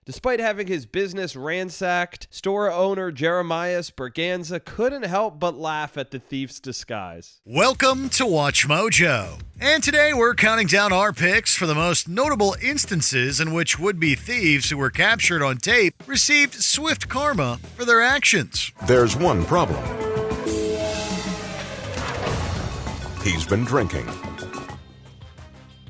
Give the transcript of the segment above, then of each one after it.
Despite having his business ransacked, store owner Jeremiah Berganza couldn't help but laugh at the thief's disguise. Welcome to Watch Mojo. And today we're counting down our picks for the most notable instances in which would-be thieves who were captured on tape received swift karma for their actions. There's one problem. He's been drinking.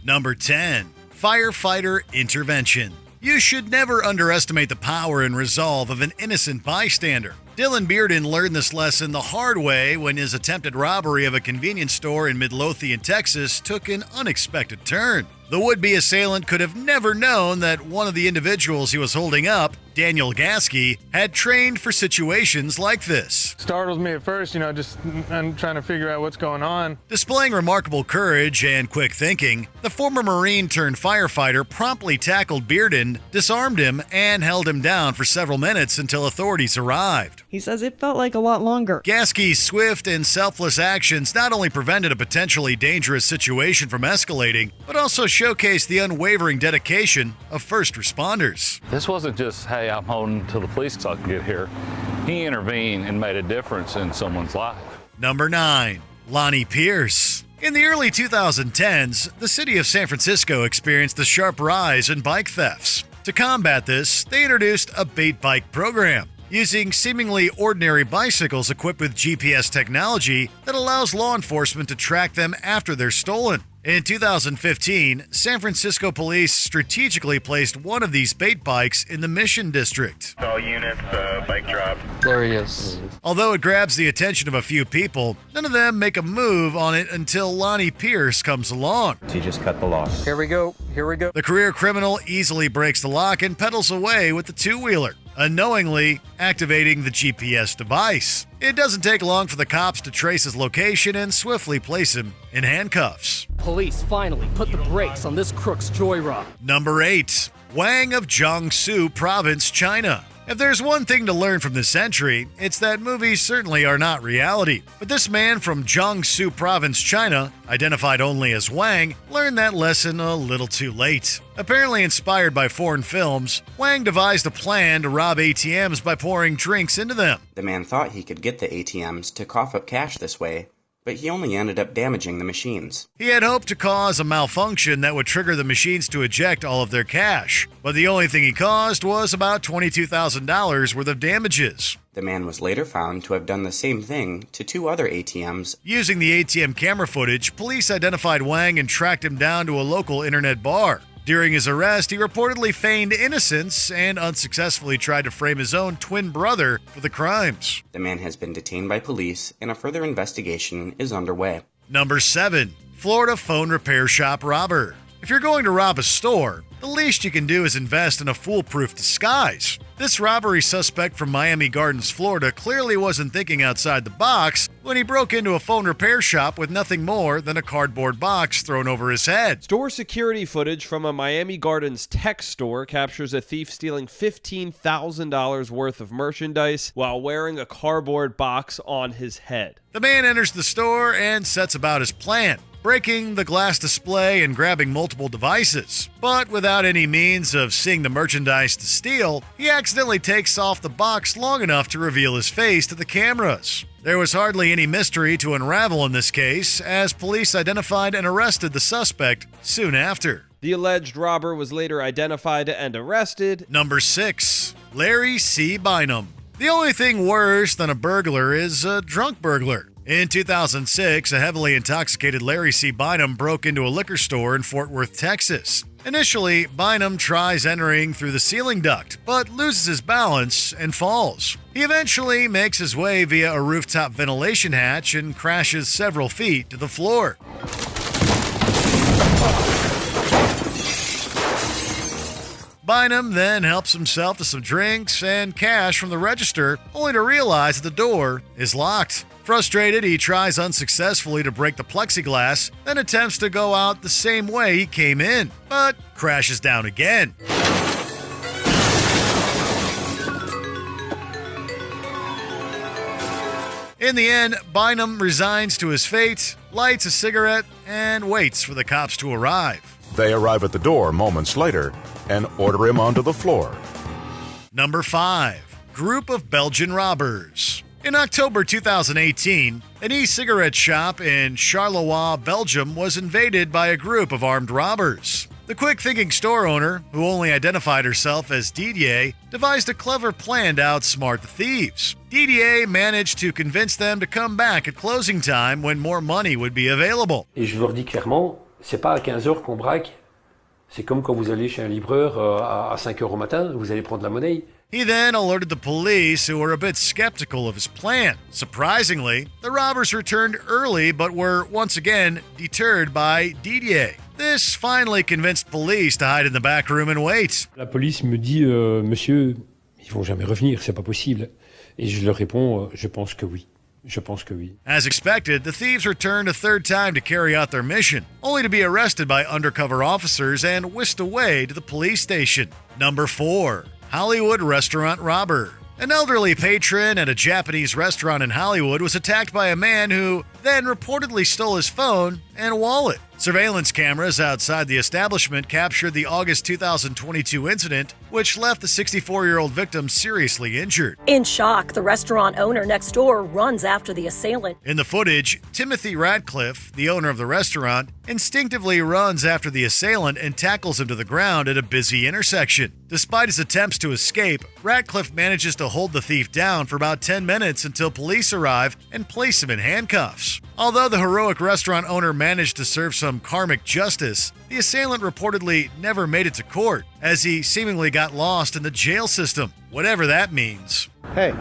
Number 10. Firefighter Intervention. You should never underestimate the power and resolve of an innocent bystander. Dylan Bearden learned this lesson the hard way when his attempted robbery of a convenience store in Midlothian, Texas took an unexpected turn. The would-be assailant could have never known that one of the individuals he was holding up, Daniel Gasky, had trained for situations like this. Startles me at first, I'm trying to figure out what's going on. Displaying remarkable courage and quick thinking, the former Marine turned firefighter promptly tackled Bearden, disarmed him, and held him down for several minutes until authorities arrived. He says it felt like a lot longer. Gasky's swift and selfless actions not only prevented a potentially dangerous situation from escalating, but also showcased the unwavering dedication of first responders. This wasn't just, hey, I'm holding till the police can get here. He intervened and made a difference in someone's life. Number 9. Lonnie Pierce. In the early 2010s, the city of San Francisco experienced a sharp rise in bike thefts. To combat this, they introduced a bait bike program, using seemingly ordinary bicycles equipped with GPS technology that allows law enforcement to track them after they're stolen. In 2015, San Francisco police strategically placed one of these bait bikes in the Mission District. All units, bike drop. There he is. Although it grabs the attention of a few people, none of them make a move on it until Lonnie Pierce comes along. He just cut the lock. Here we go. The career criminal easily breaks the lock and pedals away with the two-wheeler, unknowingly activating the GPS device. It doesn't take long for the cops to trace his location and swiftly place him in handcuffs. Police finally put the brakes on this crook's joyride. Number 8. Wang of China Province, China. If there's one thing to learn from this entry, it's that movies certainly are not reality. But this man from Jiangsu Province, China, identified only as Wang, learned that lesson a little too late. Apparently inspired by foreign films, Wang devised a plan to rob ATMs by pouring drinks into them. The man thought he could get the ATMs to cough up cash this way, but he only ended up damaging the machines. He had hoped to cause a malfunction that would trigger the machines to eject all of their cash, but the only thing he caused was about $22,000 worth of damages. The man was later found to have done the same thing to 2 other ATMs. Using the ATM camera footage, police identified Wang and tracked him down to a local internet bar. During his arrest, he reportedly feigned innocence and unsuccessfully tried to frame his own twin brother for the crimes. The man has been detained by police and a further investigation is underway. Number 7. Florida phone repair shop robber. If you're going to rob a store, the least you can do is invest in a foolproof disguise. This robbery suspect from Miami Gardens, Florida, clearly wasn't thinking outside the box when he broke into a phone repair shop with nothing more than a cardboard box thrown over his head. Store security footage from a Miami Gardens tech store captures a thief stealing $15,000 worth of merchandise while wearing a cardboard box on his head. The man enters the store and sets about his plan, breaking the glass display and grabbing multiple devices. But without any means of seeing the merchandise to steal, he accidentally takes off the box long enough to reveal his face to the cameras. There was hardly any mystery to unravel in this case, as police identified and arrested the suspect soon after. The alleged robber was later identified and arrested. Number 6. Larry C. Bynum. The only thing worse than a burglar is a drunk burglar. In 2006, a heavily intoxicated Larry C. Bynum broke into a liquor store in Fort Worth, Texas. Initially, Bynum tries entering through the ceiling duct, but loses his balance and falls. He eventually makes his way via a rooftop ventilation hatch and crashes several feet to the floor. Bynum then helps himself to some drinks and cash from the register, only to realize that the door is locked. Frustrated, he tries unsuccessfully to break the plexiglass, then attempts to go out the same way he came in, but crashes down again. In the end, Bynum resigns to his fate, lights a cigarette, and waits for the cops to arrive. They arrive at the door moments later and order him onto the floor. Number 5. Group of Belgian robbers. In October 2018, an e-cigarette shop in Charleroi, Belgium was invaded by a group of armed robbers. The quick-thinking store owner, who only identified herself as Didier, devised a clever plan to outsmart the thieves. Didier managed to convince them to come back at closing time when more money would be available. Et je leur dis clairement, c'est pas à 15 heures qu'on braque. C'est comme quand vous allez chez un livreur à 5 heures au matin, vous allez prendre la monnaie. He then alerted the police, who were a bit skeptical of his plan. Surprisingly, the robbers returned early but were once again deterred by Didier. This finally convinced police to hide in the back room and wait. La police me dit, monsieur, ils vont jamais revenir, c'est pas possible. Et je leur réponds, je pense que oui. Je pense que oui. As expected, the thieves returned a third time to carry out their mission, only to be arrested by undercover officers and whisked away to the police station. Number 4. Hollywood restaurant robber. An elderly patron at a Japanese restaurant in Hollywood was attacked by a man who then reportedly stole his phone and wallet. Surveillance cameras outside the establishment captured the August 2022 incident, which left the 64-year-old victim seriously injured. In shock, the restaurant owner next door runs after the assailant. In the footage, Timothy Ratcliffe, the owner of the restaurant, instinctively runs after the assailant and tackles him to the ground at a busy intersection. Despite his attempts to escape, Ratcliffe manages to hold the thief down for about 10 minutes until police arrive and place him in handcuffs. Although the heroic restaurant owner managed to serve some karmic justice, the assailant reportedly never made it to court, as he seemingly got lost in the jail system, whatever that means. Hey,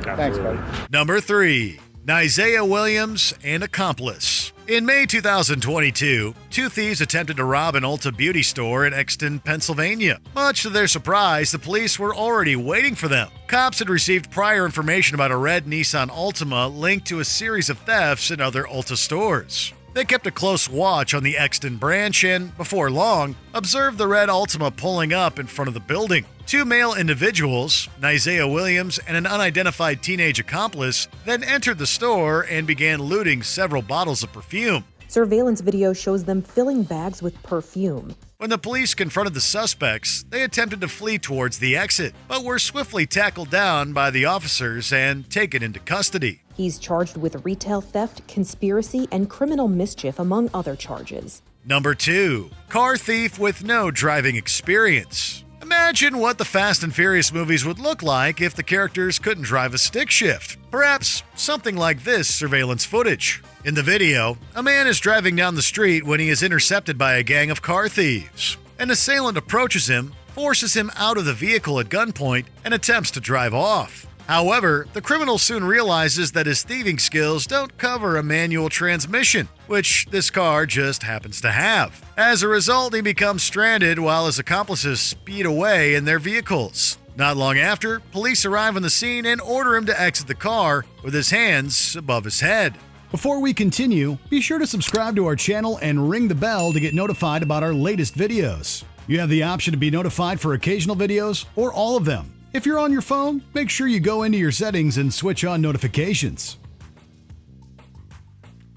thanks, buddy. Number 3. Nyzaiah Williams and Accomplice. In May 2022, two thieves attempted to rob an Ulta beauty store in Exton, Pennsylvania. Much to their surprise, the police were already waiting for them. Cops had received prior information about a red Nissan Altima linked to a series of thefts in other Ulta stores. They kept a close watch on the Exton branch and, before long, observed the red Altima pulling up in front of the building. Two male individuals, Nyzaiah Williams and an unidentified teenage accomplice, then entered the store and began looting several bottles of perfume. Surveillance video shows them filling bags with perfume. When the police confronted the suspects, they attempted to flee towards the exit, but were swiftly tackled down by the officers and taken into custody. He's charged with retail theft, conspiracy, and criminal mischief, among other charges. Number 2. Car thief with no driving experience. Imagine what the Fast and Furious movies would look like if the characters couldn't drive a stick shift. Perhaps something like this surveillance footage. In the video, a man is driving down the street when he is intercepted by a gang of car thieves. An assailant approaches him, forces him out of the vehicle at gunpoint, and attempts to drive off. However, the criminal soon realizes that his thieving skills don't cover a manual transmission, which this car just happens to have. As a result, he becomes stranded while his accomplices speed away in their vehicles. Not long after, police arrive on the scene and order him to exit the car with his hands above his head. Before we continue, be sure to subscribe to our channel and ring the bell to get notified about our latest videos. You have the option to be notified for occasional videos or all of them. If you're on your phone, make sure you go into your settings and switch on notifications.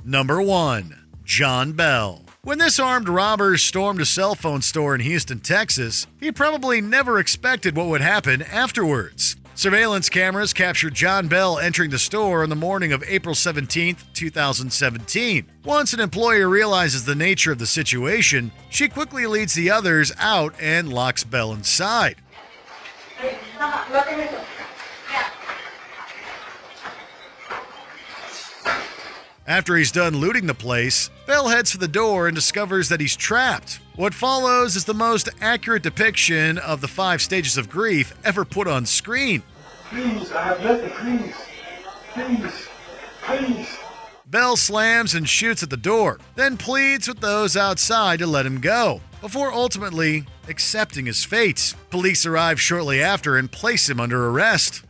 Number 1. John Bell. When this armed robber stormed a cell phone store in Houston, Texas, he probably never expected what would happen afterwards. Surveillance cameras captured John Bell entering the store on the morning of April 17, 2017. Once an employee realizes the nature of the situation, she quickly leads the others out and locks Bell inside. After he's done looting the place, Bell heads for the door and discovers that he's trapped. What follows is the most accurate depiction of the 5 stages of grief ever put on screen. Please, I have nothing, please. Please. Bell slams and shoots at the door, then pleads with those outside to let him go, before ultimately accepting his fate. Police arrive shortly after and place him under arrest.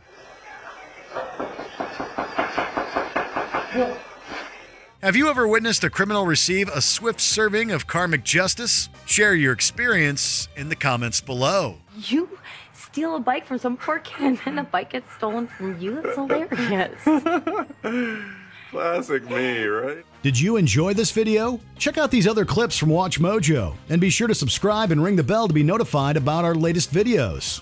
Have you ever witnessed a criminal receive a swift serving of karmic justice? Share your experience in the comments below. You steal a bike from some poor kid and then a bike gets stolen from you? That's hilarious. Classic me, right? Did you enjoy this video? Check out these other clips from WatchMojo and be sure to subscribe and ring the bell to be notified about our latest videos.